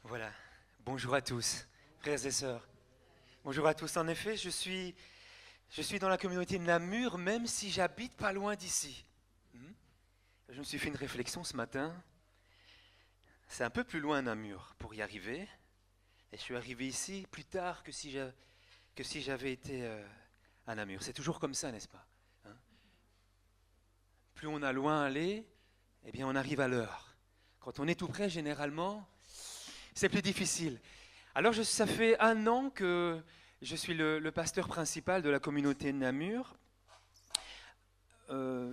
Voilà. Bonjour à tous, frères et sœurs. Bonjour à tous. En effet, je suis dans la communauté de Namur, même si j'habite pas loin d'ici. Je me suis fait une réflexion ce matin. C'est un peu plus loin Namur pour y arriver. Et je suis arrivé ici plus tard que si j'avais été à Namur. C'est toujours comme ça, n'est-ce pas? Plus on a loin à aller, eh bien on arrive à l'heure. Quand on est tout près, généralement, c'est plus difficile. Alors ça fait 1 an que je suis le pasteur principal de la communauté de Namur.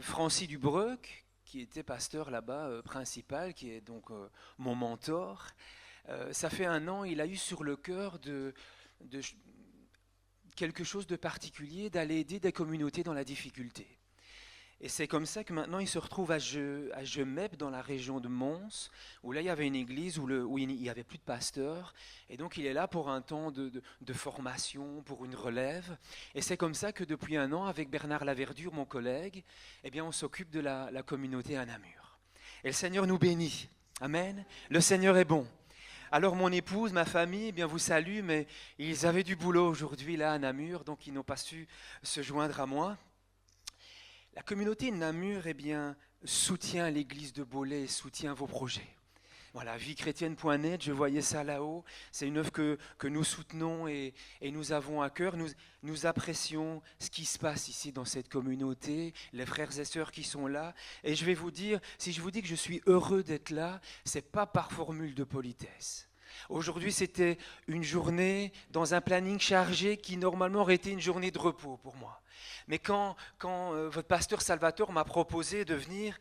Francis Dubreuc, qui était pasteur là-bas principal, qui est donc mon mentor, ça fait 1 an, il a eu sur le cœur de quelque chose de particulier, d'aller aider des communautés dans la difficulté. Et c'est comme ça que maintenant il se retrouve à Gemep, dans la région de Mons, où là il y avait une église où il n'y avait plus de pasteur. Et donc il est là pour un temps de formation, pour une relève. Et c'est comme ça que depuis 1 an, avec Bernard Laverdure, mon collègue, eh bien on s'occupe de la communauté à Namur. Et le Seigneur nous bénit. Amen. Le Seigneur est bon. Alors mon épouse, ma famille, eh bien vous salue, mais ils avaient du boulot aujourd'hui là à Namur, donc ils n'ont pas su se joindre à moi. La communauté de Namur, eh bien, soutient l'église de Bollé, soutient vos projets. Voilà, viechrétienne.net, je voyais ça là-haut. C'est une œuvre que nous soutenons et nous avons à cœur. Nous apprécions ce qui se passe ici dans cette communauté, les frères et sœurs qui sont là. Et je vais vous dire, si je vous dis que je suis heureux d'être là, ce n'est pas par formule de politesse. Aujourd'hui, c'était une journée dans un planning chargé qui normalement aurait été une journée de repos pour moi. Mais quand votre pasteur Salvatore m'a proposé de venir,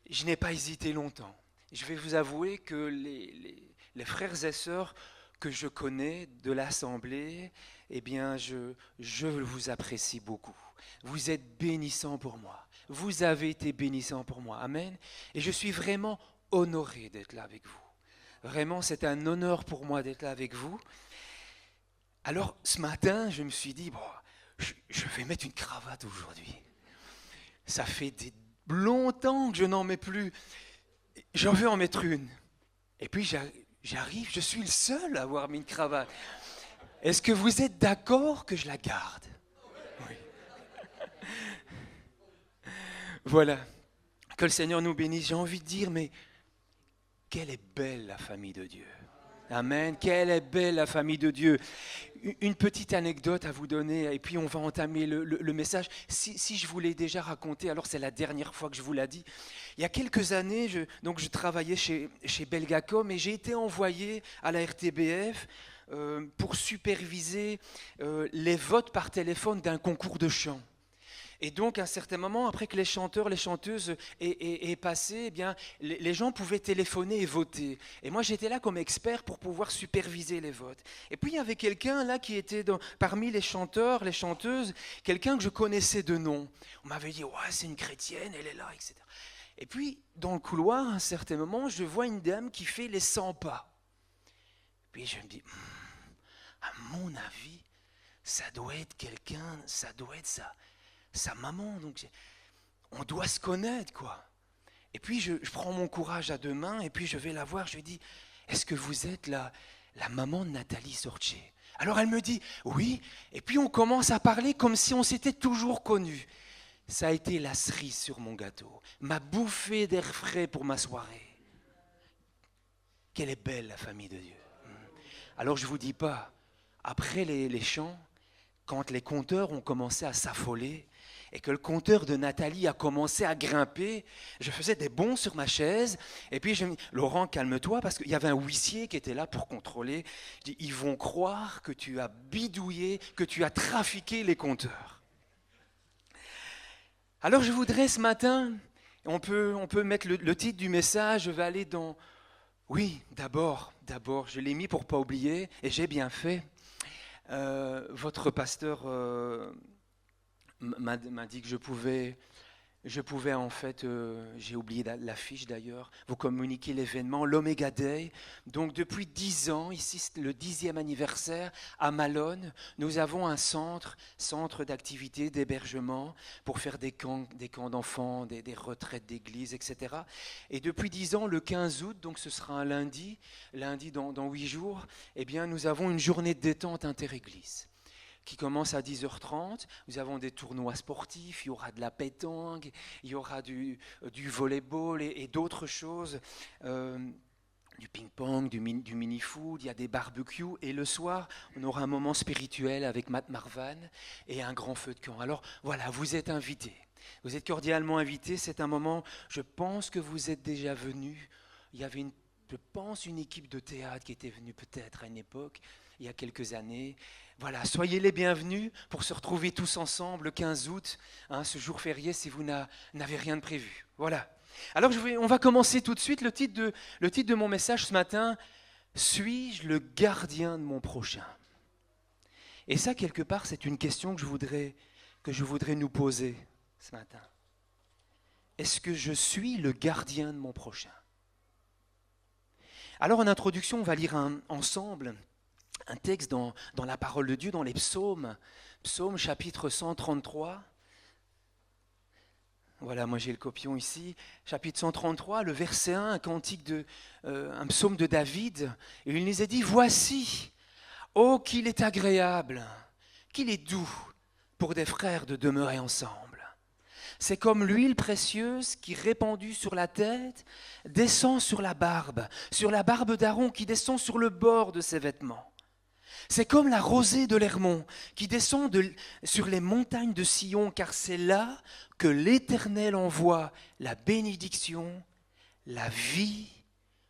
je n'ai pas hésité longtemps. Je vais vous avouer que les frères et sœurs que je connais de l'Assemblée, eh bien, je vous apprécie beaucoup. Vous êtes bénissants pour moi. Vous avez été bénissants pour moi. Amen. Et je suis vraiment honoré d'être là avec vous. Vraiment, c'est un honneur pour moi d'être là avec vous. Alors, ce matin, je me suis dit, bon, je vais mettre une cravate aujourd'hui. Ça fait longtemps que je n'en mets plus. J'en veux en mettre une. Et puis, j'arrive, je suis le seul à avoir mis une cravate. Est-ce que vous êtes d'accord que je la garde? Oui. Voilà. Que le Seigneur nous bénisse. J'ai envie de dire, mais quelle est belle la famille de Dieu. Amen. Quelle est belle la famille de Dieu. Une petite anecdote à vous donner, et puis on va entamer le message. Si je vous l'ai déjà raconté, alors c'est la dernière fois que je vous l'ai dit. Il y a quelques années, je travaillais chez Belgacom et j'ai été envoyé à la RTBF pour superviser les votes par téléphone d'un concours de chant. Et donc, à un certain moment, après que les chanteurs, les chanteuses aient passé, eh bien, les gens pouvaient téléphoner et voter. Et moi, j'étais là comme expert pour pouvoir superviser les votes. Et puis, il y avait quelqu'un là qui était parmi les chanteurs, les chanteuses, quelqu'un que je connaissais de nom. On m'avait dit, ouais, c'est une chrétienne, elle est là, etc. Et puis, dans le couloir, à un certain moment, je vois une dame qui fait les 100 pas. Puis, je me dis, à mon avis, ça doit être quelqu'un, ça doit être ça. Sa maman, donc on doit se connaître, quoi. Et puis je prends mon courage à 2 mains et puis je vais la voir, je lui dis, est-ce que vous êtes la maman de Nathalie Sorche? Alors elle me dit, oui, et puis on commence à parler comme si on s'était toujours connus. Ça a été la cerise sur mon gâteau, ma bouffée d'air frais pour ma soirée. Quelle est belle la famille de Dieu. Alors je ne vous dis pas, après les chants, quand les compteurs ont commencé à s'affoler, et que le compteur de Nathalie a commencé à grimper, je faisais des bonds sur ma chaise, et puis je me dis, Laurent, calme-toi, parce qu'il y avait un huissier qui était là pour contrôler. Je dis, ils vont croire que tu as bidouillé, que tu as trafiqué les compteurs. Alors je voudrais ce matin, on peut mettre le titre du message, je vais aller dans... Oui, d'abord, je l'ai mis pour ne pas oublier, et j'ai bien fait. Votre pasteur... m'a dit que je pouvais je pouvais en fait, j'ai oublié l'affiche d'ailleurs, vous communiquer l'événement, l'Omega Day. Donc depuis 10 ans, ici c'est le 10e anniversaire, à Malone, nous avons un centre d'activité, d'hébergement, pour faire des camps d'enfants, des retraites d'église, etc. Et depuis 10 ans, le 15 août, donc ce sera un lundi dans 8 jours, eh bien nous avons une journée de détente inter-église qui commence à 10h30. Nous avons des tournois sportifs, il y aura de la pétanque, il y aura du volleyball et d'autres choses, du ping-pong, du mini-foot, il y a des barbecues. Et le soir, on aura un moment spirituel avec Matt Marvan et un grand feu de camp. Alors voilà, vous êtes invités. Vous êtes cordialement invités. C'est un moment, je pense que vous êtes déjà venus. Il y avait une équipe de théâtre qui était venue peut-être à une époque, il y a quelques années. Voilà, soyez les bienvenus pour se retrouver tous ensemble le 15 août, ce jour férié, si vous n'avez rien de prévu. Voilà. Alors on va commencer tout de suite. Le titre de mon message ce matin, suis-je le gardien de mon prochain? Et ça, quelque part, c'est une question que je voudrais nous poser ce matin. Est-ce que je suis le gardien de mon prochain? Alors en introduction, on va lire ensemble un texte dans la parole de Dieu, dans les psaumes. Psaume chapitre 133. Voilà, moi j'ai le copion ici. Chapitre 133, le verset 1, un psaume de David. Et il nous a dit, voici, oh qu'il est agréable, qu'il est doux pour des frères de demeurer ensemble. C'est comme l'huile précieuse qui, répandue sur la tête, descend sur la barbe d'Aaron qui descend sur le bord de ses vêtements. C'est comme la rosée de l'Hermon qui descend sur les montagnes de Sion, car c'est là que l'Éternel envoie la bénédiction, la vie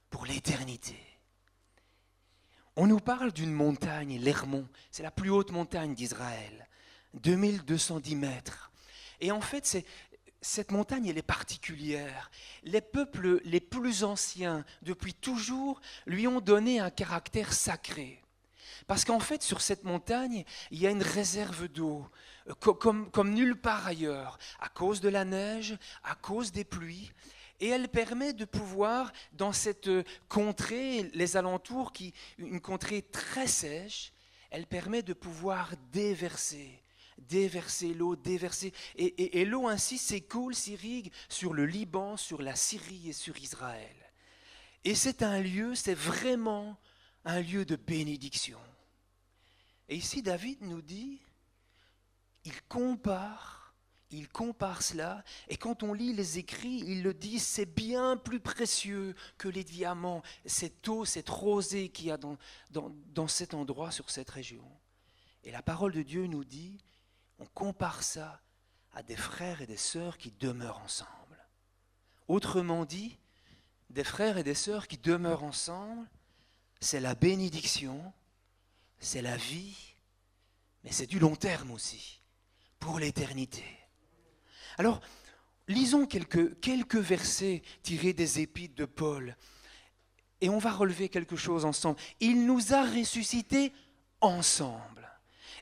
pour l'éternité. On nous parle d'une montagne, l'Hermon, c'est la plus haute montagne d'Israël, 2210 mètres. Et en fait, cette montagne, elle est particulière. Les peuples les plus anciens, depuis toujours, lui ont donné un caractère sacré. Parce qu'en fait, sur cette montagne, il y a une réserve d'eau, comme nulle part ailleurs, à cause de la neige, à cause des pluies. Et elle permet de pouvoir, dans cette contrée, les alentours, une contrée très sèche, elle permet de pouvoir déverser l'eau, et l'eau ainsi s'écoule, s'irrigue sur le Liban, sur la Syrie et sur Israël. Et c'est vraiment un lieu de bénédiction. Et ici, David nous dit, il compare cela, et quand on lit les écrits, il le dit, c'est bien plus précieux que les diamants, cette eau, cette rosée qu'il y a dans cet endroit, sur cette région. Et la parole de Dieu nous dit, on compare ça à des frères et des sœurs qui demeurent ensemble. Autrement dit, des frères et des sœurs qui demeurent ensemble, c'est la bénédiction, c'est la vie, mais c'est du long terme aussi, pour l'éternité. Alors, lisons quelques versets tirés des Épîtres de Paul, et on va relever quelque chose ensemble. Il nous a ressuscités ensemble,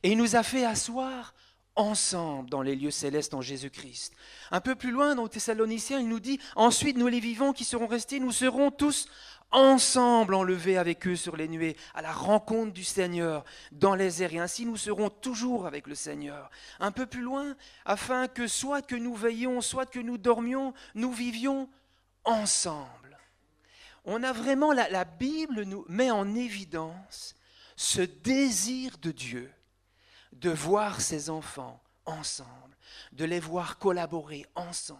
et il nous a fait asseoir ensemble dans les lieux célestes en Jésus-Christ. Un peu plus loin, dans Thessaloniciens, il nous dit, ensuite nous les vivants qui seront restés, nous serons tous ensemble enlevés avec eux sur les nuées, à la rencontre du Seigneur dans les airs. Et ainsi nous serons toujours avec le Seigneur. Un peu plus loin, afin que soit que nous veillions, soit que nous dormions, nous vivions ensemble. On a vraiment, la Bible nous met en évidence ce désir de Dieu de voir ses enfants ensemble, de les voir collaborer ensemble,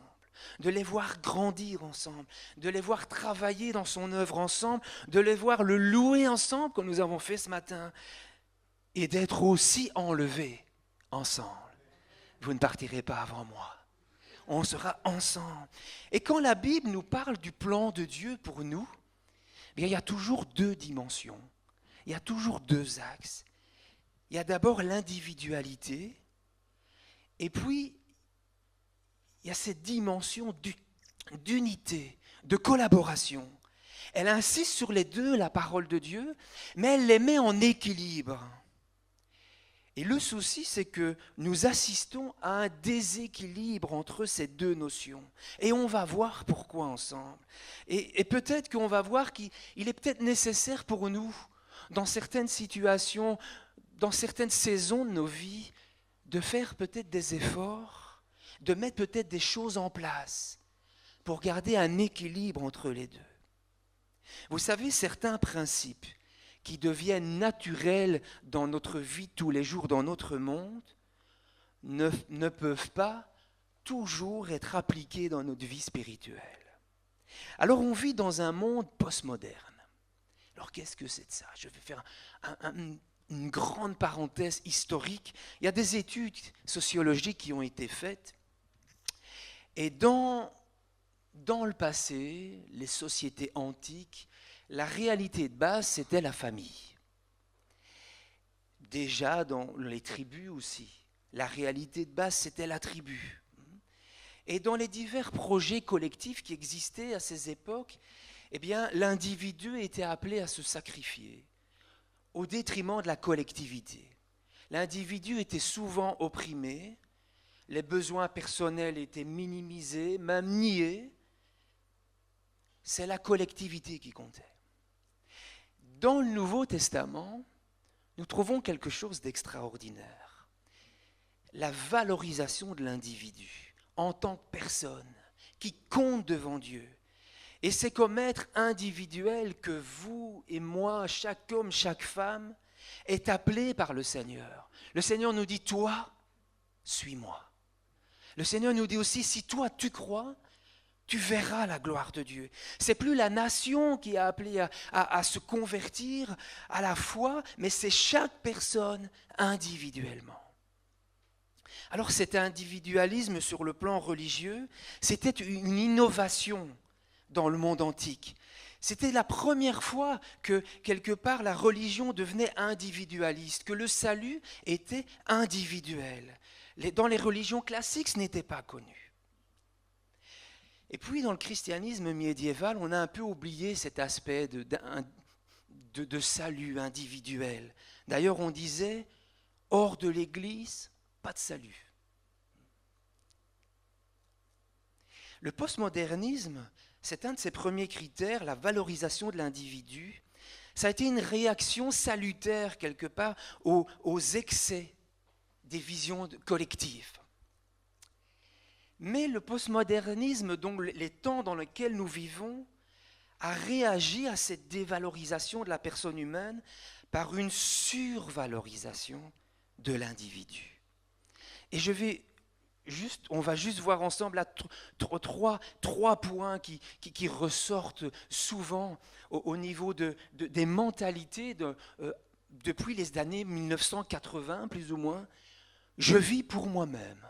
de les voir grandir ensemble, de les voir travailler dans son œuvre ensemble, de les voir le louer ensemble, comme nous avons fait ce matin, et d'être aussi enlevés ensemble. Vous ne partirez pas avant moi. On sera ensemble. Et quand la Bible nous parle du plan de Dieu pour nous, bien, il y a toujours deux dimensions, il y a toujours deux axes. Il y a d'abord l'individualité, et puis il y a cette dimension d'unité, de collaboration. Elle insiste sur les deux, la parole de Dieu, mais elle les met en équilibre. Et le souci, c'est que nous assistons à un déséquilibre entre ces deux notions. Et on va voir pourquoi ensemble. Et peut-être qu'on va voir qu'il est peut-être nécessaire pour nous, dans certaines situations, dans certaines saisons de nos vies, de faire peut-être des efforts, de mettre peut-être des choses en place pour garder un équilibre entre les deux. Vous savez, certains principes qui deviennent naturels dans notre vie de tous les jours, dans notre monde, ne peuvent pas toujours être appliqués dans notre vie spirituelle. Alors on vit dans un monde postmoderne. Alors qu'est-ce que c'est de ça? Je vais faire une grande parenthèse historique. Il y a des études sociologiques qui ont été faites. Et dans le passé, les sociétés antiques, la réalité de base, c'était la famille. Déjà dans les tribus aussi, la réalité de base, c'était la tribu. Et dans les divers projets collectifs qui existaient à ces époques, eh bien, l'individu était appelé à se sacrifier au détriment de la collectivité. L'individu était souvent opprimé, les besoins personnels étaient minimisés, même niés. C'est la collectivité qui comptait. Dans le Nouveau Testament, nous trouvons quelque chose d'extraordinaire. La valorisation de l'individu en tant que personne qui compte devant Dieu. Et c'est comme être individuel que vous et moi, chaque homme, chaque femme, est appelé par le Seigneur. Le Seigneur nous dit, toi, suis-moi. Le Seigneur nous dit aussi, si toi tu crois, tu verras la gloire de Dieu. C'est plus la nation qui est appelée à se convertir à la foi, mais c'est chaque personne individuellement. Alors cet individualisme sur le plan religieux, c'était une innovation dans le monde antique. C'était la première fois que, quelque part, la religion devenait individualiste, que le salut était individuel. Dans les religions classiques, ce n'était pas connu. Et puis, dans le christianisme médiéval, on a un peu oublié cet aspect de salut individuel. D'ailleurs, on disait, hors de l'Église, pas de salut. Le postmodernisme, c'est un de ses premiers critères, la valorisation de l'individu. Ça a été une réaction salutaire, quelque part, aux excès des visions collectives. Mais le postmodernisme, donc les temps dans lesquels nous vivons, a réagi à cette dévalorisation de la personne humaine par une survalorisation de l'individu. Et on va juste voir ensemble là, trois points qui ressortent souvent au niveau des mentalités depuis les années 1980, plus ou moins. Je vis pour moi-même.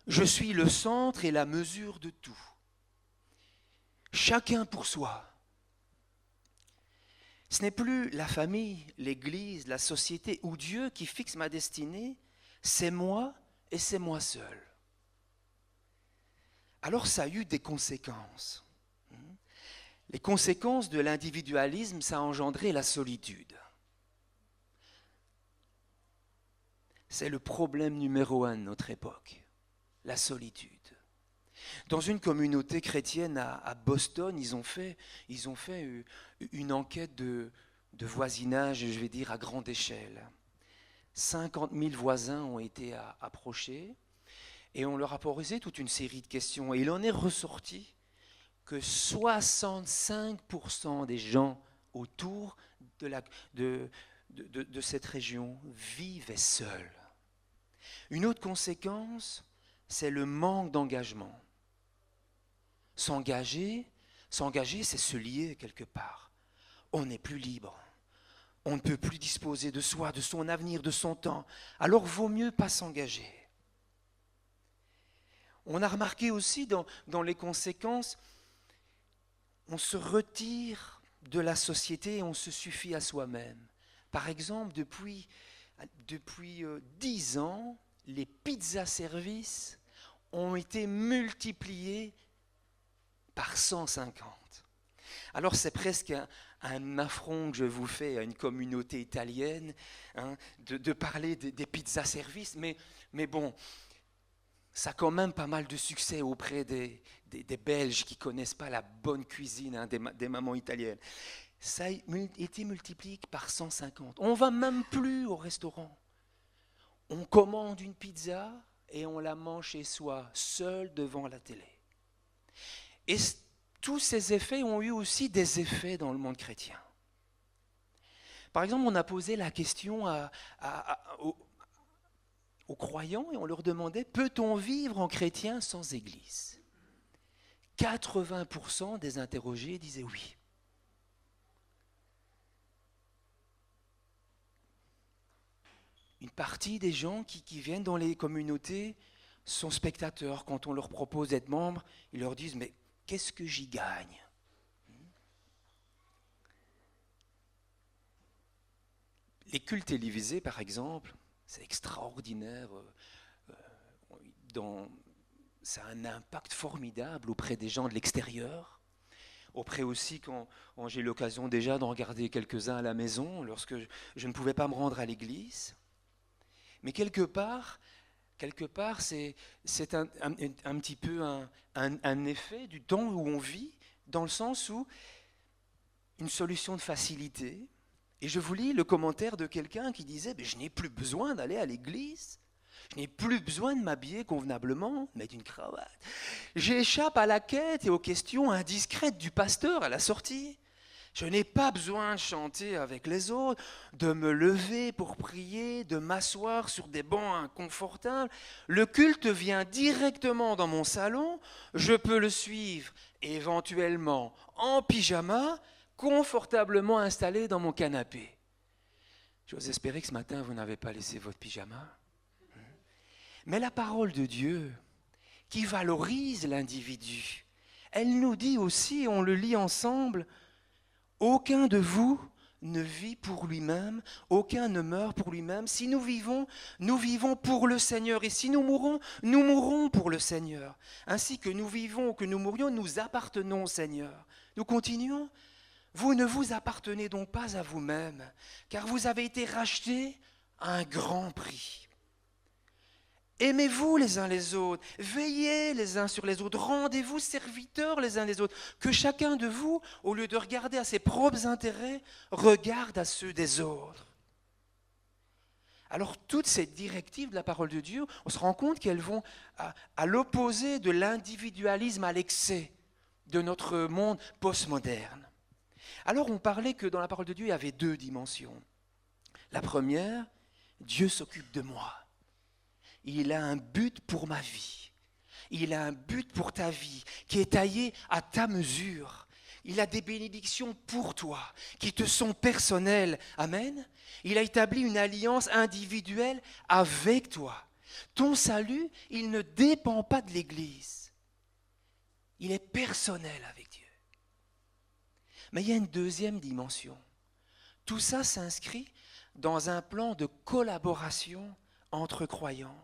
Je suis le centre et la mesure de tout. Chacun pour soi. Ce n'est plus la famille, l'Église, la société ou Dieu qui fixe ma destinée, c'est moi et c'est moi seul. Alors ça a eu des conséquences. Les conséquences de l'individualisme, ça a engendré la solitude. C'est le problème numéro 1 de notre époque, la solitude. Dans une communauté chrétienne à Boston, ils ont fait une enquête de voisinage, je vais dire, à grande échelle. 50 000 voisins ont été approchés et on leur a posé toute une série de questions. Et il en est ressorti que 65% des gens autour de cette région vivaient seuls. Une autre conséquence, c'est le manque d'engagement. S'engager, c'est se lier quelque part. On n'est plus libre. On ne peut plus disposer de soi, de son avenir, de son temps. Alors vaut mieux pas s'engager. On a remarqué aussi dans les conséquences, on se retire de la société et on se suffit à soi-même. Par exemple, depuis 10 ans, les pizzas-services ont été multipliés par 150. Alors c'est presque un affront que je vous fais à une communauté italienne, hein, de parler des pizzas-service, mais bon, ça a quand même pas mal de succès auprès des Belges qui ne connaissent pas la bonne cuisine, hein, des mamans italiennes. Ça a été multiplié par 150. On ne va même plus au restaurant. On commande une pizza et on la mange chez soi, seul devant la télé. Et tous ces effets ont eu aussi des effets dans le monde chrétien. Par exemple, on a posé la question aux croyants et on leur demandait, peut-on vivre en chrétien sans église ? 80% des interrogés disaient oui. Une partie des gens qui viennent dans les communautés sont spectateurs. Quand on leur propose d'être membres, ils leur disent « mais qu'est-ce que j'y gagne ?» Les cultes télévisés, par exemple, c'est extraordinaire. Ça a un impact formidable auprès des gens de l'extérieur. Auprès aussi, quand j'ai eu l'occasion déjà d'en regarder quelques-uns à la maison, lorsque je ne pouvais pas me rendre à l'église. Mais quelque part c'est un petit peu un effet du temps où on vit, dans le sens où une solution de facilité. Et je vous lis le commentaire de quelqu'un qui disait « je n'ai plus besoin d'aller à l'église, je n'ai plus besoin de m'habiller convenablement, mettre une cravate. J'échappe à la quête et aux questions indiscrètes du pasteur à la sortie. Je n'ai pas besoin de chanter avec les autres, de me lever pour prier, de m'asseoir sur des bancs inconfortables. Le culte vient directement dans mon salon, je peux le suivre éventuellement en pyjama, confortablement installé dans mon canapé. » J'ose espérer que ce matin, vous n'avez pas laissé votre pyjama. Mais la parole de Dieu, qui valorise l'individu, elle nous dit aussi, on le lit ensemble, aucun de vous ne vit pour lui-même, aucun ne meurt pour lui-même. Si nous vivons pour le Seigneur. Et si nous mourrons pour le Seigneur. Ainsi que nous vivons ou que nous mourions, nous appartenons au Seigneur. Nous continuons. Vous ne vous appartenez donc pas à vous-même, car vous avez été rachetés à un grand prix. Aimez-vous les uns les autres, veillez les uns sur les autres, rendez-vous serviteurs les uns les autres, que chacun de vous, au lieu de regarder à ses propres intérêts, regarde à ceux des autres. Alors toutes ces directives de la parole de Dieu, on se rend compte qu'elles vont à l'opposé de l'individualisme à l'excès de notre monde postmoderne. Alors on parlait que dans la parole de Dieu, il y avait deux dimensions. La première, Dieu s'occupe de moi. Il a un but pour ma vie. Il a un but pour ta vie qui est taillé à ta mesure. Il a des bénédictions pour toi qui te sont personnelles. Amen. Il a établi une alliance individuelle avec toi. Ton salut, il ne dépend pas de l'Église. Il est personnel avec Dieu. Mais il y a une deuxième dimension. Tout ça s'inscrit dans un plan de collaboration entre croyants.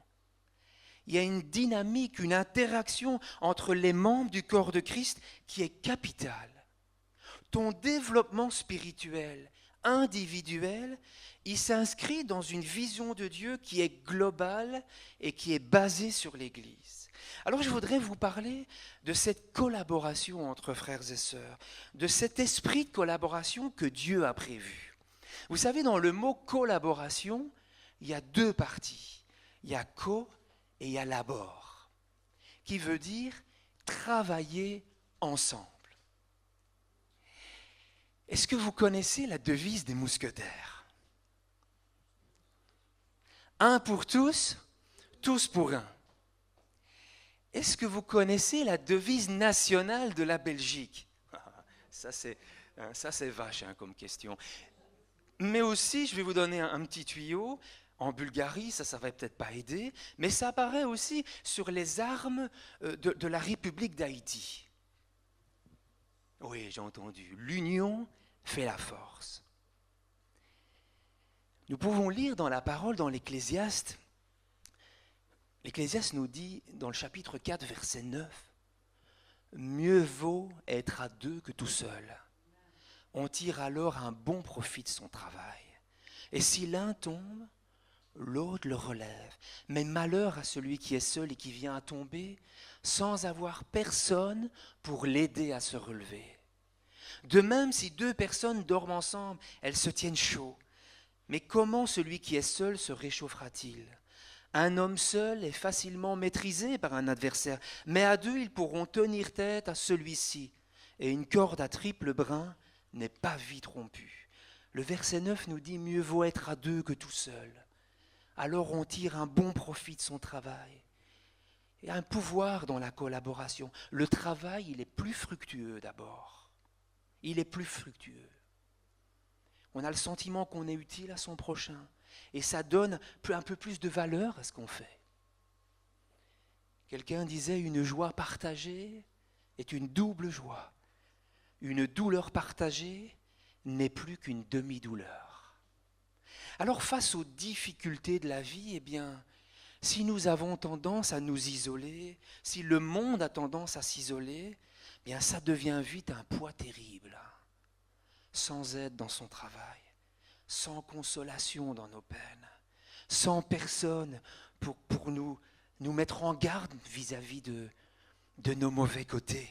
Il y a une dynamique, une interaction entre les membres du corps de Christ qui est capitale. Ton développement spirituel, individuel, il s'inscrit dans une vision de Dieu qui est globale et qui est basée sur l'Église. Alors je voudrais vous parler de cette collaboration entre frères et sœurs, de cet esprit de collaboration que Dieu a prévu. Vous savez, dans le mot collaboration, il y a deux parties. Il y a co et il y a labor, qui veut dire travailler ensemble. Est-ce que vous connaissez la devise des mousquetaires ? Un pour tous, tous pour un. Est-ce que vous connaissez la devise nationale de la Belgique ? Ça c'est vache comme question. Mais aussi, je vais vous donner un petit tuyau. En Bulgarie, ça va peut-être pas aider, mais ça apparaît aussi sur les armes de la République d'Haïti. Oui, j'ai entendu. L'union fait la force. Nous pouvons lire dans la parole, dans l'Ecclésiaste, l'Ecclésiaste nous dit, dans le chapitre 4, verset 9, « Mieux vaut être à deux que tout seul. On tire alors un bon profit de son travail. Et si l'un tombe, l'autre le relève. Mais malheur à celui qui est seul et qui vient à tomber sans avoir personne pour l'aider à se relever. De même, si deux personnes dorment ensemble, elles se tiennent chaud. Mais comment celui qui est seul se réchauffera-t-il ? Un homme seul est facilement maîtrisé par un adversaire, mais à deux, ils pourront tenir tête à celui-ci. Et une corde à triple brin n'est pas vite rompue. Le verset 9 nous dit « Mieux vaut être à deux que tout seul ». Alors on tire un bon profit de son travail. Il y a un pouvoir dans la collaboration. Le travail, il est plus fructueux d'abord. Il est plus fructueux. On a le sentiment qu'on est utile à son prochain. Et ça donne un peu plus de valeur à ce qu'on fait. Quelqu'un disait, une joie partagée est une double joie. Une douleur partagée n'est plus qu'une demi-douleur. Alors face aux difficultés de la vie, eh bien, si nous avons tendance à nous isoler, si le monde a tendance à s'isoler, eh bien ça devient vite un poids terrible. Sans aide dans son travail, sans consolation dans nos peines, sans personne pour nous mettre en garde vis-à-vis de nos mauvais côtés.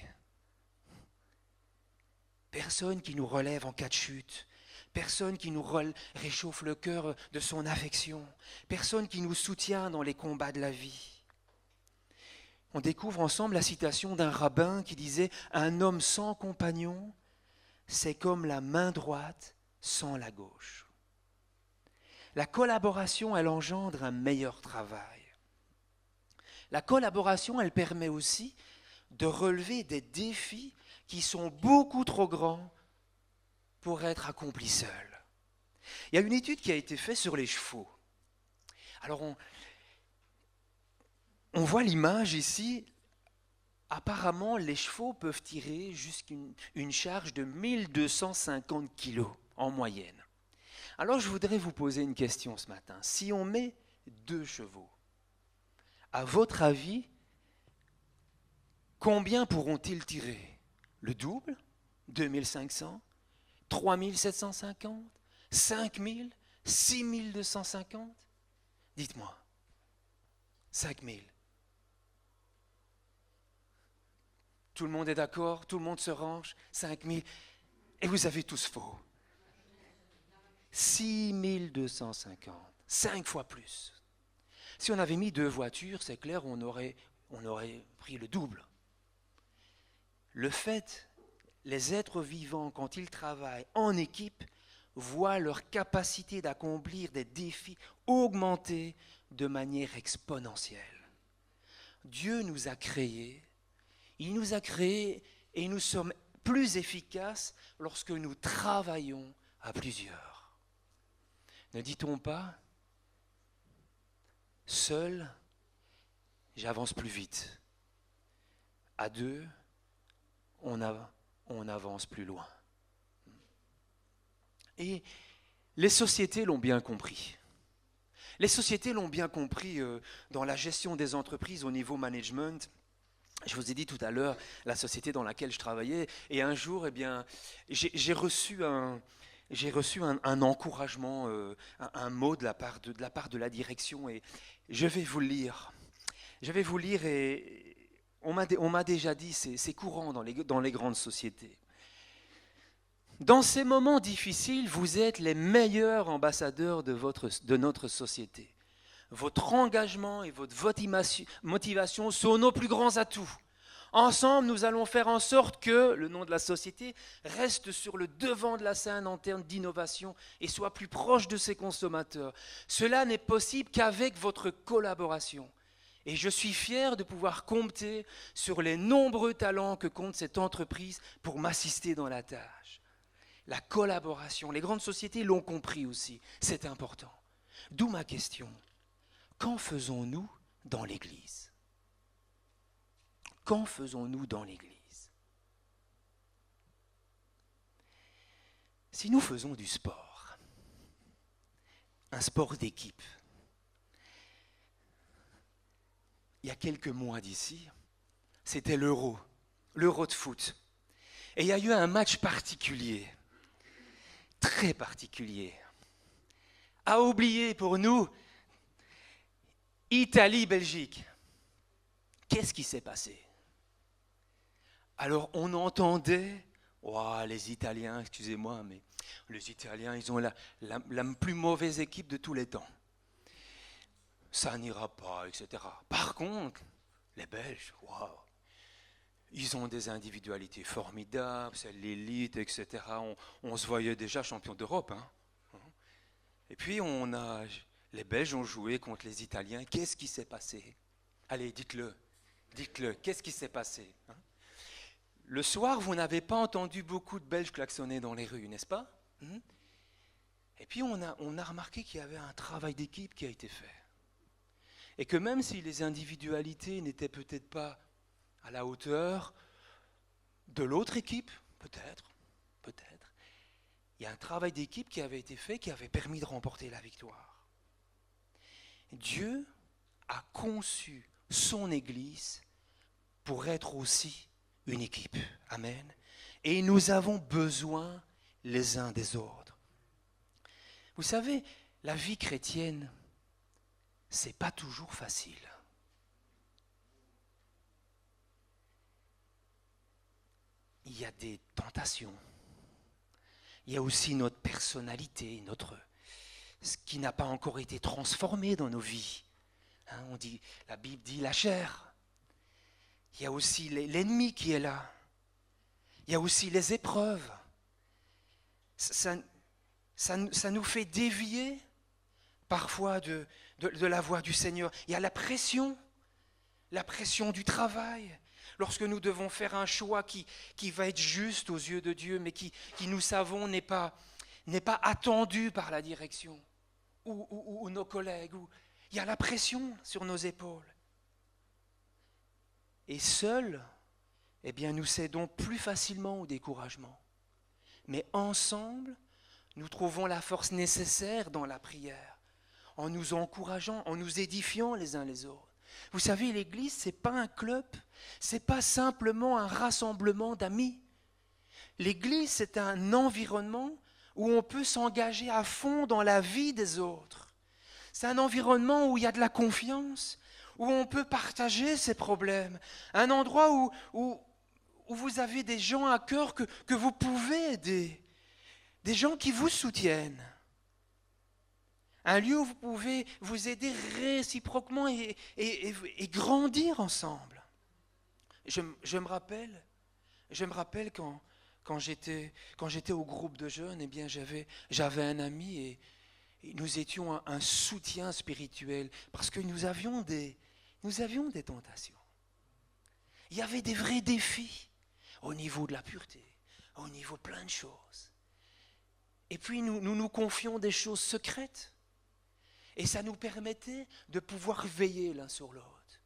Personne qui nous relève en cas de chute, personne qui nous réchauffe le cœur de son affection, personne qui nous soutient dans les combats de la vie. On découvre ensemble la citation d'un rabbin qui disait « Un homme sans compagnon, c'est comme la main droite sans la gauche. » La collaboration, elle engendre un meilleur travail. La collaboration, elle permet aussi de relever des défis qui sont beaucoup trop grands pour être accomplis seuls. Il y a une étude qui a été faite sur les chevaux. Alors on voit l'image ici. Apparemment, les chevaux peuvent tirer jusqu'une charge de 1250 kg en moyenne. Alors je voudrais vous poser une question ce matin. Si on met 2 chevaux, à votre avis, combien pourront-ils tirer ? Le double ? 2500 ? 3750 ? 5000 ? 6250 ? Dites-moi. 5000. Tout le monde est d'accord, tout le monde se range, 5000. Et vous avez tous faux. 6250, 5 fois plus. Si on avait mis 2 voitures, c'est clair, on aurait pris le double. Le fait, les êtres vivants, quand ils travaillent en équipe, voient leur capacité d'accomplir des défis augmenter de manière exponentielle. Dieu nous a créés, il nous a créés et nous sommes plus efficaces lorsque nous travaillons à plusieurs. Ne dit-on pas, seul, j'avance plus vite. À deux, on avance plus loin. Et les sociétés l'ont bien compris. Les sociétés l'ont bien compris dans la gestion des entreprises au niveau management. Je vous ai dit tout à l'heure la société dans laquelle je travaillais. Et un jour, eh bien, j'ai reçu un encouragement, un mot de la part de la direction. Et je vais vous le lire. Je vais vous lire et on m'a déjà dit, c'est courant dans les grandes sociétés. Dans ces moments difficiles, vous êtes les meilleurs ambassadeurs de notre société. Votre engagement et votre motivation sont nos plus grands atouts. Ensemble, nous allons faire en sorte que le nom de la société reste sur le devant de la scène en termes d'innovation et soit plus proche de ses consommateurs. Cela n'est possible qu'avec votre collaboration. Et je suis fier de pouvoir compter sur les nombreux talents que compte cette entreprise pour m'assister dans la tâche. La collaboration, les grandes sociétés l'ont compris aussi, c'est important. D'où ma question, qu'en faisons-nous dans l'Église ? Qu'en faisons-nous dans l'Église ? Si nous faisons du sport, un sport d'équipe, il y a quelques mois d'ici, c'était l'Euro de foot. Et il y a eu un match particulier. très particulier. À oublier pour nous, Italie-Belgique. Qu'est-ce qui s'est passé? Alors on entendait, oh, les Italiens, excusez-moi, mais les Italiens, ils ont la plus mauvaise équipe de tous les temps. Ça n'ira pas, etc. Par contre, les Belges, waouh, ils ont des individualités formidables, c'est l'élite, etc. On se voyait déjà champion d'Europe. Hein. Et puis les Belges ont joué contre les Italiens. Qu'est-ce qui s'est passé? Allez, dites-le, qu'est-ce qui s'est passé? Hein? Le soir, vous n'avez pas entendu beaucoup de Belges klaxonner dans les rues, n'est-ce pas? Et puis on a remarqué qu'il y avait un travail d'équipe qui a été fait. Et que même si les individualités n'étaient peut-être pas à la hauteur de l'autre équipe, peut-être, il y a un travail d'équipe qui avait été fait, qui avait permis de remporter la victoire. Dieu a conçu son Église pour être aussi une équipe. Amen. Et nous avons besoin les uns des autres. Vous savez, la vie chrétienne, c'est pas toujours facile. Il y a des tentations. Il y a aussi notre personnalité, ce qui n'a pas encore été transformé dans nos vies. Hein, la Bible dit la chair. Il y a aussi l'ennemi qui est là. Il y a aussi les épreuves. Ça nous fait dévier parfois de la voie du Seigneur. Il y a la pression du travail. Lorsque nous devons faire un choix qui va être juste aux yeux de Dieu, mais qui nous savons n'est pas attendu par la direction ou nos collègues. Il y a la pression sur nos épaules. Et seuls, eh bien, nous cédons plus facilement au découragement. Mais ensemble, nous trouvons la force nécessaire dans la prière, en nous encourageant, en nous édifiant les uns les autres. Vous savez, l'Église, ce n'est pas un club, ce n'est pas simplement un rassemblement d'amis. L'Église, c'est un environnement où on peut s'engager à fond dans la vie des autres. C'est un environnement où il y a de la confiance, où on peut partager ses problèmes. Un endroit où vous avez des gens à cœur que vous pouvez aider, des gens qui vous soutiennent. Un lieu où vous pouvez vous aider réciproquement et grandir ensemble. Je me rappelle quand j'étais au groupe de jeunes, eh bien j'avais un ami et nous étions un soutien spirituel parce que nous avions des tentations. Il y avait des vrais défis au niveau de la pureté, au niveau de plein de choses. Et puis nous confions des choses secrètes. Et ça nous permettait de pouvoir veiller l'un sur l'autre.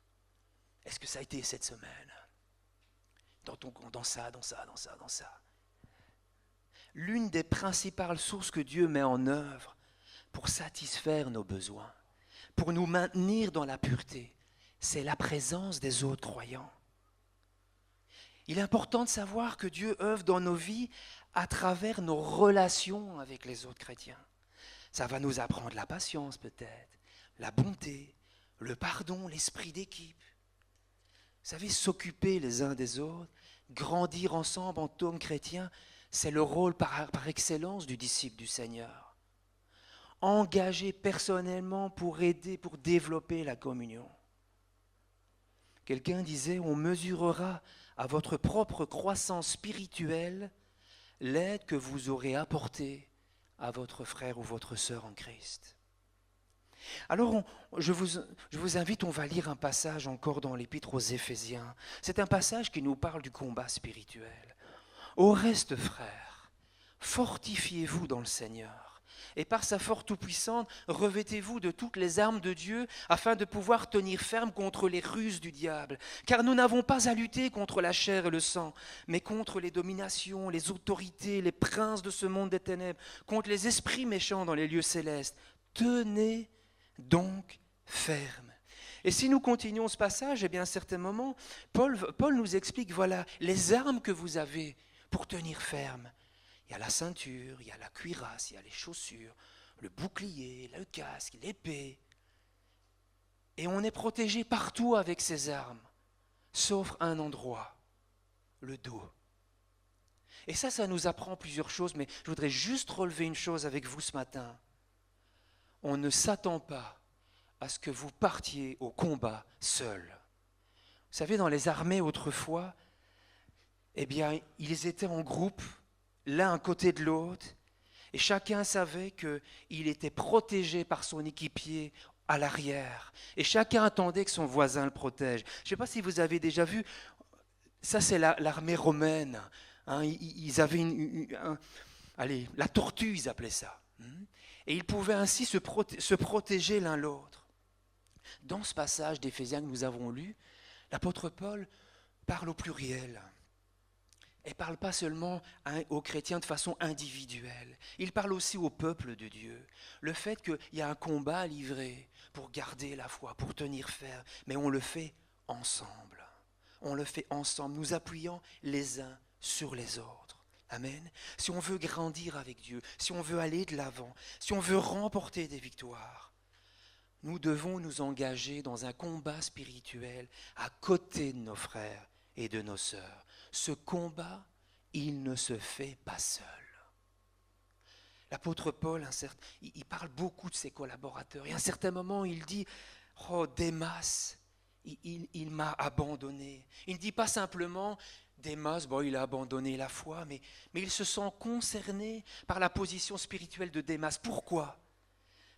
Est-ce que ça a été cette semaine? Dans ça. L'une des principales sources que Dieu met en œuvre pour satisfaire nos besoins, pour nous maintenir dans la pureté, c'est la présence des autres croyants. Il est important de savoir que Dieu œuvre dans nos vies à travers nos relations avec les autres chrétiens. Ça va nous apprendre la patience peut-être, la bonté, le pardon, l'esprit d'équipe. Vous savez, s'occuper les uns des autres, grandir ensemble en tant que chrétiens, c'est le rôle par excellence du disciple du Seigneur. Engagé personnellement pour aider, pour développer la communion. Quelqu'un disait, on mesurera à votre propre croissance spirituelle l'aide que vous aurez apportée à votre frère ou votre sœur en Christ. Alors, je vous invite, on va lire un passage encore dans l'Épître aux Éphésiens. C'est un passage qui nous parle du combat spirituel. Au reste, frères, fortifiez-vous dans le Seigneur, et par sa force tout-puissante, revêtez-vous de toutes les armes de Dieu, afin de pouvoir tenir ferme contre les ruses du diable. Car nous n'avons pas à lutter contre la chair et le sang, mais contre les dominations, les autorités, les princes de ce monde des ténèbres, contre les esprits méchants dans les lieux célestes. Tenez donc ferme. Et si nous continuons ce passage, eh bien à un certain moment, Paul nous explique, voilà, les armes que vous avez pour tenir ferme. Il y a la ceinture, il y a la cuirasse, il y a les chaussures, le bouclier, le casque, l'épée. Et on est protégé partout avec ces armes, sauf un endroit, le dos. Et ça nous apprend plusieurs choses, mais je voudrais juste relever une chose avec vous ce matin. On ne s'attend pas à ce que vous partiez au combat seul. Vous savez, dans les armées autrefois, eh bien, ils étaient en groupe, l'un à côté de l'autre, et chacun savait qu'il était protégé par son équipier à l'arrière. Et chacun attendait que son voisin le protège. Je ne sais pas si vous avez déjà vu, ça c'est l'armée romaine. Hein, ils avaient la tortue, ils appelaient ça. Et ils pouvaient ainsi se protéger l'un l'autre. Dans ce passage d'Éphésiens que nous avons lu, l'apôtre Paul parle au pluriel. Il ne parle pas seulement aux chrétiens de façon individuelle. Il parle aussi au peuple de Dieu. Le fait qu'il y a un combat à livrer pour garder la foi, pour tenir ferme, mais on le fait ensemble. On le fait ensemble, nous appuyant les uns sur les autres. Amen. Si on veut grandir avec Dieu, si on veut aller de l'avant, si on veut remporter des victoires, nous devons nous engager dans un combat spirituel à côté de nos frères et de nos sœurs. Ce combat, il ne se fait pas seul. L'apôtre Paul, il parle beaucoup de ses collaborateurs. Et à un certain moment, il dit « Oh, Démas, il m'a abandonné. » Il ne dit pas simplement « Démas, bon, il a abandonné la foi », mais il se sent concerné par la position spirituelle de Démas. Pourquoi ?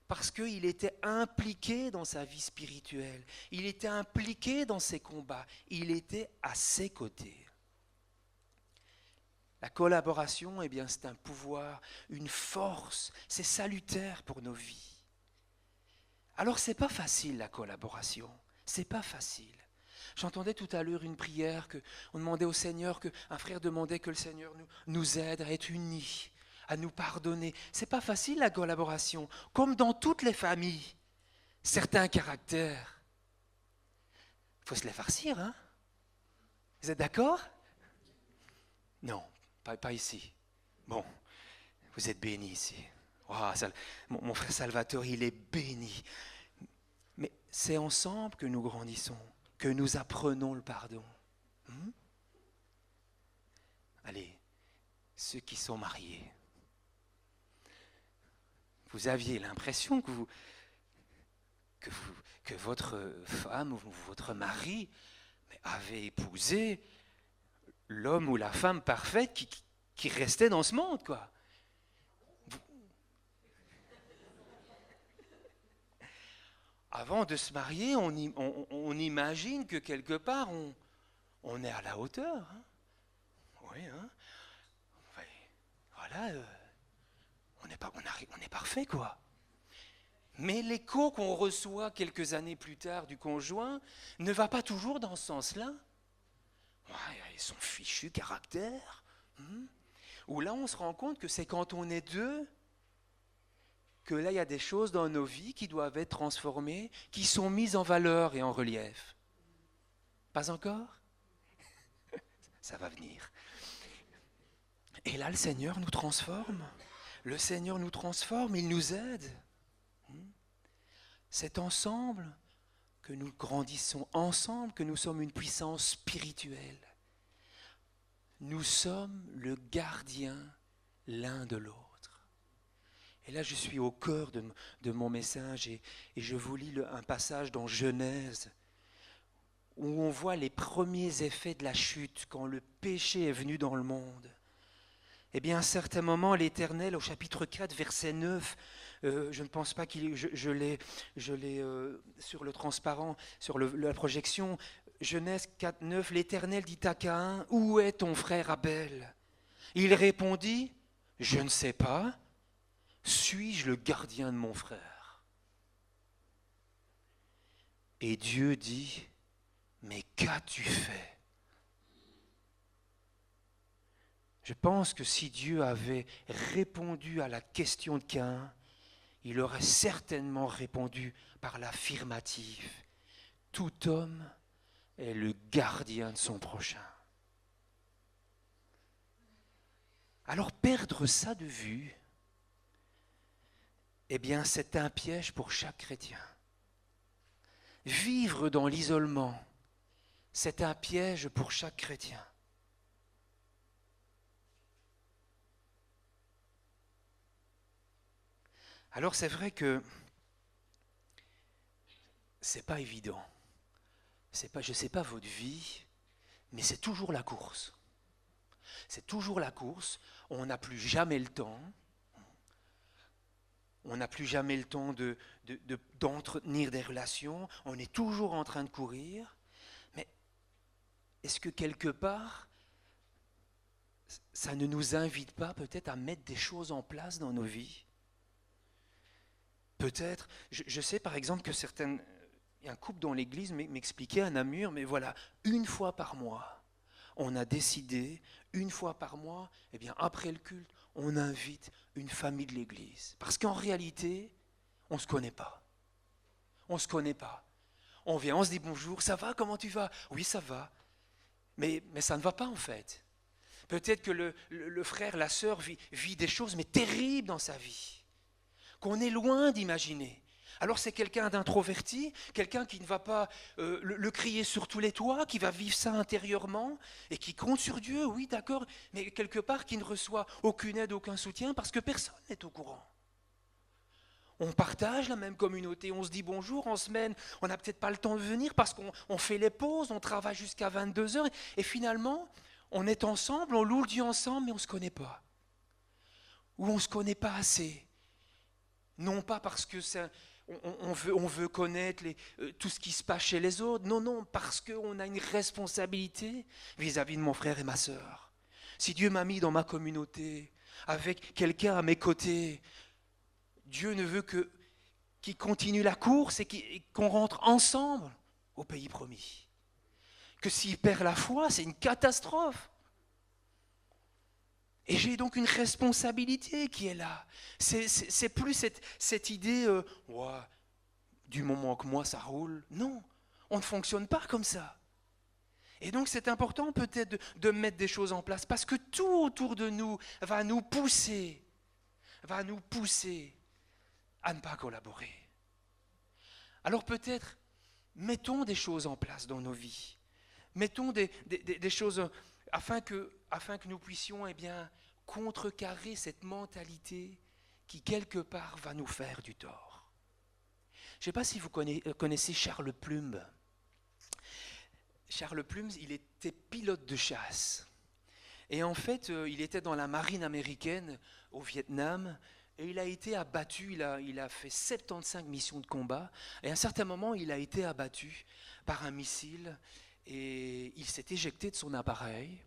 Parce qu'il était impliqué dans sa vie spirituelle. Il était impliqué dans ses combats. Il était à ses côtés. La collaboration, eh bien, c'est un pouvoir, une force, c'est salutaire pour nos vies. Alors, c'est pas facile la collaboration, c'est pas facile. J'entendais tout à l'heure une prière on demandait au Seigneur, un frère demandait que le Seigneur nous aide à être unis, à nous pardonner. C'est pas facile la collaboration, comme dans toutes les familles. Certains caractères, il faut se les farcir, hein? Vous êtes d'accord? Non. Pas ici. Bon, vous êtes bénis ici. Wow, mon frère Salvatore, il est béni. Mais c'est ensemble que nous grandissons, que nous apprenons le pardon. Allez, ceux qui sont mariés, vous aviez l'impression que votre femme ou votre mari avait épousé l'homme ou la femme parfaite qui restait dans ce monde, quoi. Avant de se marier, on imagine que quelque part, on est à la hauteur. Hein. Oui, hein. Voilà, on est parfait, quoi. Mais l'écho qu'on reçoit quelques années plus tard du conjoint ne va pas toujours dans ce sens-là. Ouais, son fichu caractère. Où là, on se rend compte que c'est quand on est deux que là, il y a des choses dans nos vies qui doivent être transformées, qui sont mises en valeur et en relief. Pas encore? Ça va venir. Et là, le Seigneur nous transforme. Le Seigneur nous transforme, il nous aide. C'est ensemble que nous grandissons, ensemble que nous sommes une puissance spirituelle. Nous sommes le gardien l'un de l'autre. Et là, je suis au cœur de mon message et je vous lis un passage dans Genèse où on voit les premiers effets de la chute quand le péché est venu dans le monde. Eh bien, à un certain moment, l'Éternel, au chapitre 4, verset 9, je ne pense pas je l'ai sur le transparent, sur la projection, Genèse 4, 9, l'Éternel dit à Caïn, « Où est ton frère Abel ?» Il répondit, « Je ne sais pas, suis-je le gardien de mon frère ?» Et Dieu dit, « Mais qu'as-tu fait ?» Je pense que si Dieu avait répondu à la question de Caïn, il aurait certainement répondu par l'affirmative. Tout homme est le gardien de son prochain. Alors perdre ça de vue, eh bien c'est un piège pour chaque chrétien. Vivre dans l'isolement, c'est un piège pour chaque chrétien. Alors c'est vrai que c'est pas évident. Je ne sais pas votre vie, mais c'est toujours la course. C'est toujours la course. On n'a plus jamais le temps. On n'a plus jamais le temps d'entretenir des relations. On est toujours en train de courir. Mais est-ce que quelque part, ça ne nous invite pas peut-être à mettre des choses en place dans nos vies? Peut-être, je sais par exemple que un couple dans l'église m'expliquait à Namur, mais voilà, une fois par mois, on a décidé, une fois par mois, eh bien après le culte, on invite une famille de l'église. Parce qu'en réalité, on ne se connaît pas. On ne se connaît pas. On vient, on se dit bonjour, ça va, comment tu vas? Oui, ça va. Mais ça ne va pas en fait. Peut-être que le frère, la sœur vit des choses mais terribles dans sa vie, qu'on est loin d'imaginer. Alors c'est quelqu'un d'introverti, quelqu'un qui ne va pas le crier sur tous les toits, qui va vivre ça intérieurement et qui compte sur Dieu, oui d'accord, mais quelque part qui ne reçoit aucune aide, aucun soutien parce que personne n'est au courant. On partage la même communauté, on se dit bonjour en semaine, on n'a peut-être pas le temps de venir parce qu'on fait les pauses, on travaille jusqu'à 22h et finalement on est ensemble, on loue le Dieu ensemble mais on ne se connaît pas. Ou on ne se connaît pas assez. Non pas parce que on veut connaître tout ce qui se passe chez les autres. Non, parce qu'on a une responsabilité vis-à-vis de mon frère et ma sœur. Si Dieu m'a mis dans ma communauté, avec quelqu'un à mes côtés, Dieu ne veut qu'il continue la course et qu'on rentre ensemble au pays promis. Que s'il perd la foi, c'est une catastrophe. Et j'ai donc une responsabilité qui est là. C'est plus cette idée, du moment que moi ça roule. Non, on ne fonctionne pas comme ça. Et donc c'est important peut-être de mettre des choses en place parce que tout autour de nous va nous pousser à ne pas collaborer. Alors peut-être, mettons des choses en place dans nos vies. Mettons des choses afin que nous puissions contrecarrer cette mentalité qui quelque part va nous faire du tort. Je ne sais pas si vous connaissez Charles Plumb. Charles Plumb, il était pilote de chasse. Et en fait, il était dans la marine américaine au Vietnam et il a été abattu, il a fait 75 missions de combat et à un certain moment, il a été abattu par un missile et il s'est éjecté de son appareil.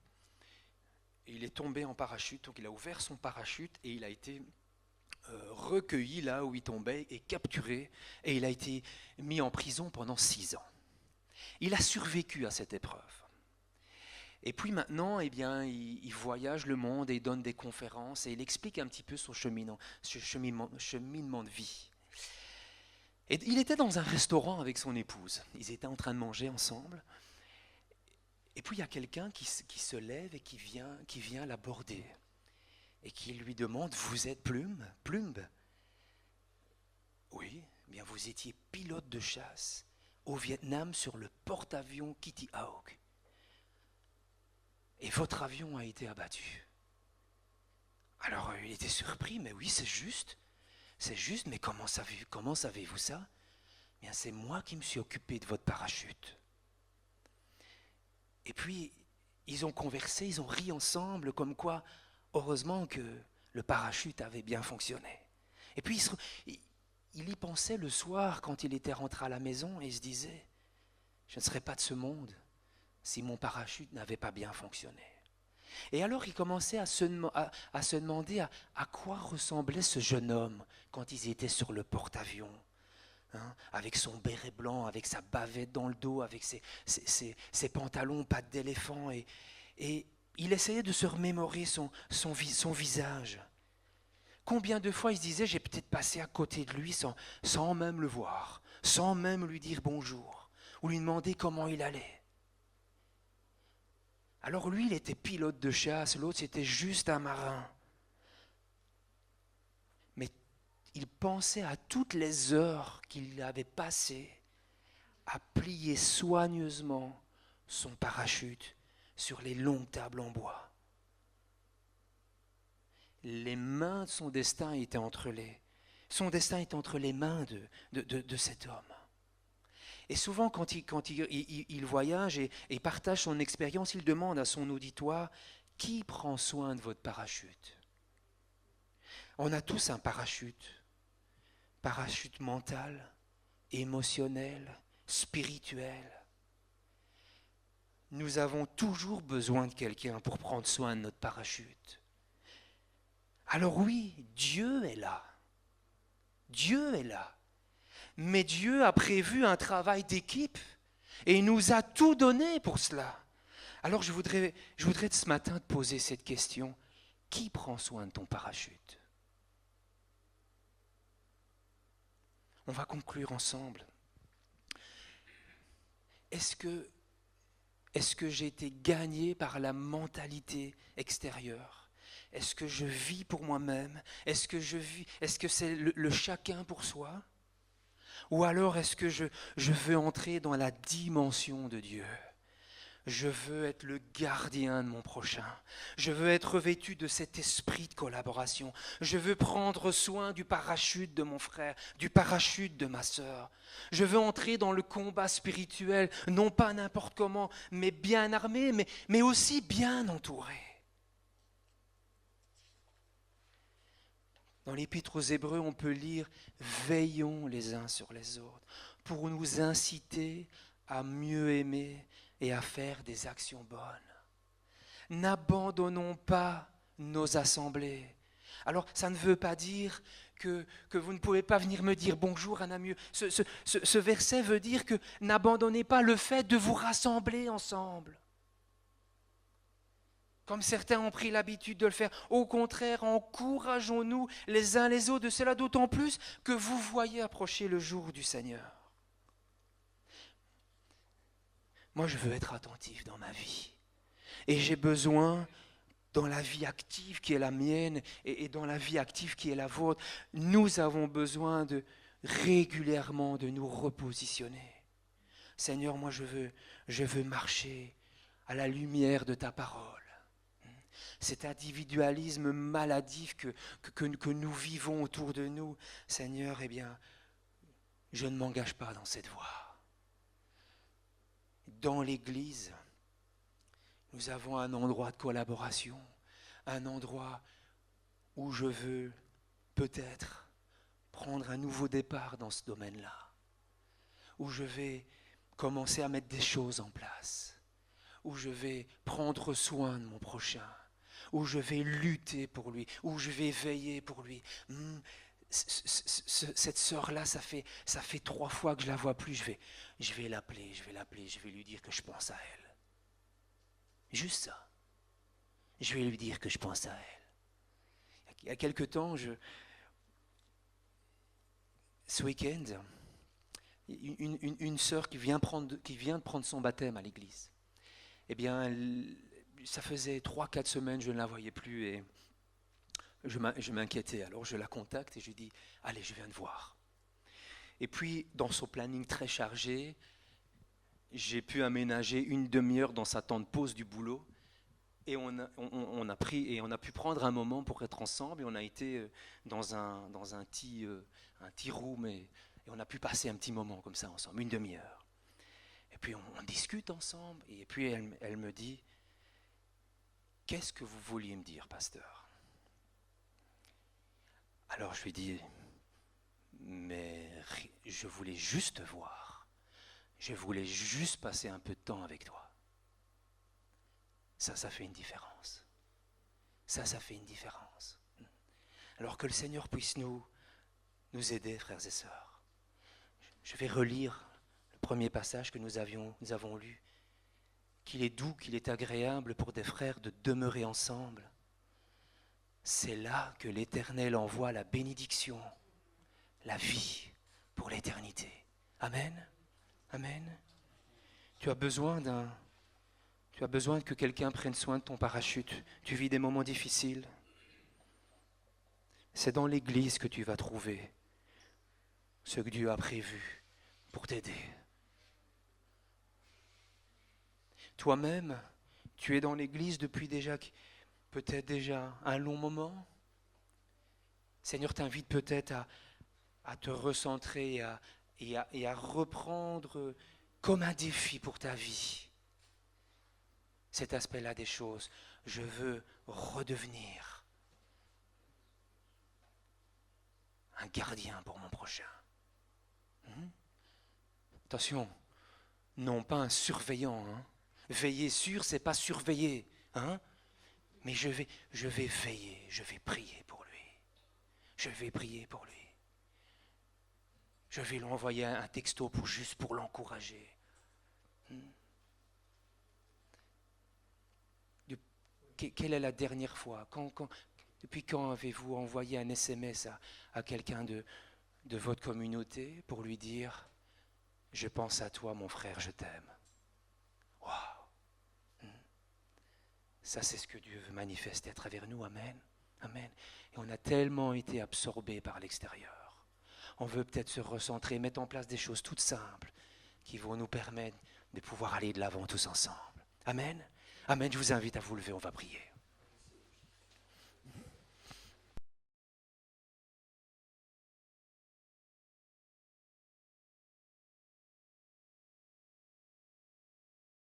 Et il est tombé en parachute, donc il a ouvert son parachute et il a été recueilli là où il tombait et capturé et il a été mis en prison pendant 6 ans. Il a survécu à cette épreuve. Et puis maintenant, il voyage le monde et il donne des conférences et il explique un petit peu son cheminement de vie. Et il était dans un restaurant avec son épouse. Ils étaient en train de manger ensemble. Et puis il y a quelqu'un qui se lève et qui vient l'aborder et qui lui demande « Vous êtes Plumb ?» Oui, bien vous étiez pilote de chasse au Vietnam sur le porte-avions Kitty Hawk. Et votre avion a été abattu. Alors il était surpris, mais oui c'est juste, mais comment savez-vous ça? Bien c'est moi qui me suis occupé de votre parachute. Et puis, ils ont conversé, ils ont ri ensemble, comme quoi, heureusement que le parachute avait bien fonctionné. Et puis, il y pensait le soir quand il était rentré à la maison et il se disait, je ne serais pas de ce monde si mon parachute n'avait pas bien fonctionné. Et alors, il commençait à se demander à quoi ressemblait ce jeune homme quand ils étaient sur le porte-avions. Avec son béret blanc, avec sa bavette dans le dos, avec ses pantalons pattes d'éléphant. Et il essayait de se remémorer son visage. Combien de fois il se disait, j'ai peut-être passé à côté de lui sans même le voir, sans même lui dire bonjour, ou lui demander comment il allait. Alors lui, il était pilote de chasse, l'autre, c'était juste un marin. Mais il pensait à toutes les heures qu'il avait passées à plier soigneusement son parachute sur les longues tables en bois. Les mains de son destin étaient entre les mains de cet homme. Et souvent, quand il voyage et partage son expérience, il demande à son auditoire, qui prend soin de votre parachute? On a tous un parachute mental, émotionnel, spirituel. Nous avons toujours besoin de quelqu'un pour prendre soin de notre parachute. Alors oui, Dieu est là. Dieu est là. Mais Dieu a prévu un travail d'équipe et il nous a tout donné pour cela. Alors je voudrais ce matin te poser cette question. Qui prend soin de ton parachute? On va conclure ensemble. Est-ce que j'ai été gagné par la mentalité extérieure? Est-ce que je vis pour moi-même? Est-ce que c'est le chacun pour soi? Ou alors est-ce que je veux entrer dans la dimension de Dieu? Je veux être le gardien de mon prochain. Je veux être revêtu de cet esprit de collaboration. Je veux prendre soin du parachute de mon frère, du parachute de ma sœur. Je veux entrer dans le combat spirituel, non pas n'importe comment, mais bien armé, mais aussi bien entouré. Dans l'Épître aux Hébreux, on peut lire « Veillons les uns sur les autres » pour nous inciter à mieux aimer et à faire des actions bonnes. N'abandonnons pas nos assemblées. Alors, ça ne veut pas dire que vous ne pouvez pas venir me dire bonjour, Anna Mieux. Ce verset veut dire que n'abandonnez pas le fait de vous rassembler ensemble. Comme certains ont pris l'habitude de le faire. Au contraire, encourageons-nous les uns les autres de cela, d'autant plus que vous voyez approcher le jour du Seigneur. Moi, je veux être attentif dans ma vie. Et j'ai besoin, dans la vie active qui est la mienne et dans la vie active qui est la vôtre, nous avons besoin régulièrement de nous repositionner. Seigneur, moi, je veux marcher à la lumière de ta parole. Cet individualisme maladif que nous vivons autour de nous, Seigneur, eh bien, je ne m'engage pas dans cette voie. Dans l'Église, nous avons un endroit de collaboration, un endroit où je veux peut-être prendre un nouveau départ dans ce domaine-là, où je vais commencer à mettre des choses en place, où je vais prendre soin de mon prochain, où je vais lutter pour lui, où je vais veiller pour lui. Cette sœur-là, ça fait 3 fois que je la vois plus, je vais l'appeler, je vais lui dire que je pense à elle. Juste ça. Je vais lui dire que je pense à elle. Il y a quelque temps, ce week-end, une sœur qui vient de prendre son baptême à l'église, eh bien, ça faisait 3-4 semaines, je ne la voyais plus et je m'inquiétais. Alors je la contacte et je lui dis, allez, je viens te voir. Et puis, dans son planning très chargé, j'ai pu aménager une demi-heure dans sa temps de pause du boulot et on a pu prendre un moment pour être ensemble et on a été dans un petit room et on a pu passer un petit moment comme ça ensemble, une demi-heure. Et puis on discute ensemble et puis elle me dit, qu'est-ce que vous vouliez me dire, pasteur? Alors je lui dis, mais je voulais juste te voir. Je voulais juste passer un peu de temps avec toi. Ça fait une différence. Ça fait une différence. Alors que le Seigneur puisse nous aider, frères et sœurs. Je vais relire le premier passage que nous avons lu. Qu'il est doux, qu'il est agréable pour des frères de demeurer ensemble. C'est là que l'Éternel envoie la bénédiction, la vie pour l'éternité. Amen. Amen. Tu as besoin Tu as besoin que quelqu'un prenne soin de ton parachute. Tu vis des moments difficiles. C'est dans l'Église que tu vas trouver ce que Dieu a prévu pour t'aider. Toi-même, tu es dans l'Église depuis peut-être déjà un long moment. Seigneur t'invite peut-être à te recentrer et à reprendre comme un défi pour ta vie cet aspect-là des choses. Je veux redevenir un gardien pour mon prochain. Attention, non pas un surveillant. Veiller sur, c'est pas surveiller. Mais je vais veiller, je vais prier pour lui. Je vais prier pour lui. Je vais lui envoyer un texto juste pour l'encourager. Quelle est la dernière fois? Depuis quand avez-vous envoyé un SMS à quelqu'un de votre communauté pour lui dire « Je pense à toi, mon frère, je t'aime ». Waouh! Ça, c'est ce que Dieu veut manifester à travers nous. Amen. Amen. Et on a tellement été absorbés par l'extérieur. On veut peut-être se recentrer, mettre en place des choses toutes simples qui vont nous permettre de pouvoir aller de l'avant tous ensemble. Amen. Amen. Je vous invite à vous lever, on va prier.